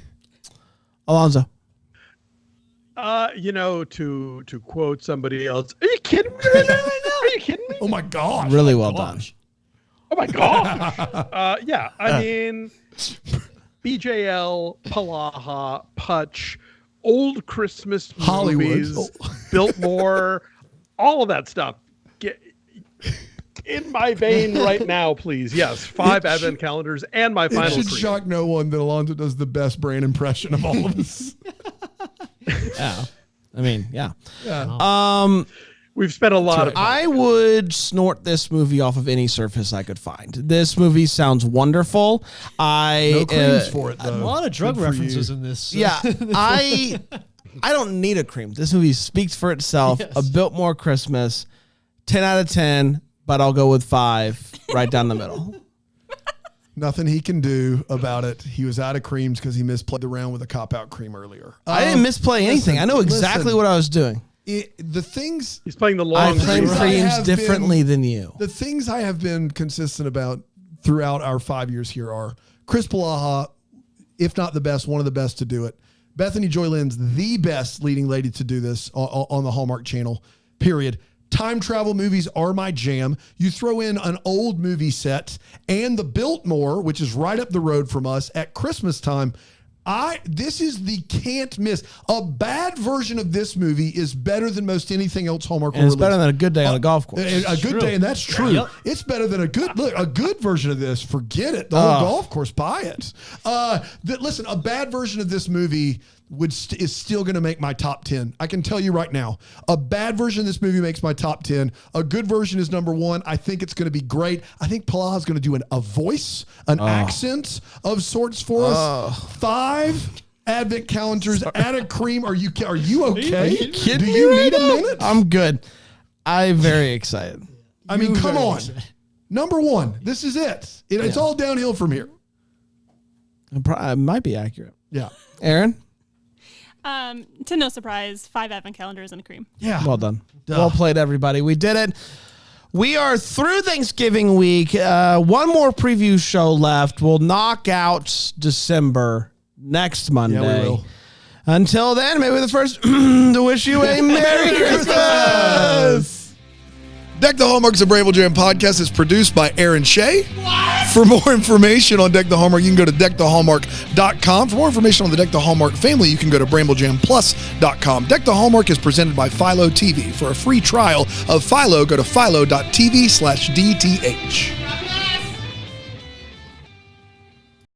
Alonso. To quote somebody else, are you kidding me right now? Are you kidding me? Oh my gosh. Really well done. Oh my gosh. I mean, BJL, Palaha, Putch, old Christmas Hollywood. movies, Biltmore, all of that stuff. Get in my vein right now, please. Yes, 5 advent calendars and my final It should cream. shock no one that Alonso does the best brand impression of all of us. Yeah. I mean, yeah. Yeah. We've spent a lot of time. I would snort this movie off of any surface I could find. This movie sounds wonderful. No creams for it, though. A lot of drug Good for references you. in this. Yeah, I don't need a cream. This movie speaks for itself. Yes. A Biltmore Christmas, 10 out of 10, but I'll go with 5 right down the middle. Nothing he can do about it. He was out of creams because he misplayed around with a cop-out cream earlier. I didn't misplay anything. I know exactly listen. what I was doing. The things He's playing the I long play game. I creams have differently than you. the things I have been consistent about throughout our 5 years here are Chris Palaha, if not the best, one of the best to do it. Bethany Joy Lenz, the best leading lady to do this on the Hallmark Channel, period. Time travel movies are my jam. You throw in an old movie set and the Biltmore, which is right up the road from us at Christmas time. This is the can't miss. A bad version of this movie is better than most anything else Hallmark will And it's release. better than a good day on a golf course. A good day, and that's true. Yep. It's better than a good version of this. Forget it. The whole golf course, buy it. Listen, a bad version of this movie is still going to make my top 10. I can tell you right now, a bad version of this movie makes my top 10. A good version is number 1. I think it's going to be great. I think Palaha is going to do a voice, an accent of sorts for us. 5 advent calendars, add a cream. Are you okay? Are you kidding Do me you right need a now? minute? I'm good. I'm very excited. I mean, come very on. excited. Number 1. This is it. It's all downhill from here. It might be accurate. Yeah. Aaron? To no surprise, 5 advent calendars and a cream. Yeah. Well done. Duh. Well played, everybody. We did it. We are through Thanksgiving week. One more preview show left. We'll knock out December next Monday. Yeah, we will. Until then, maybe the first to wish you a Merry Christmas. Deck the Hallmark's a Bramble Jam podcast is produced by Aaron Shea. For more information on Deck the Hallmark, you can go to deckthehallmark.com. For more information on the Deck the Hallmark family, you can go to bramblejamplus.com. Deck the Hallmark is presented by Philo TV. For a free trial of Philo, go to philo.tv/DTH.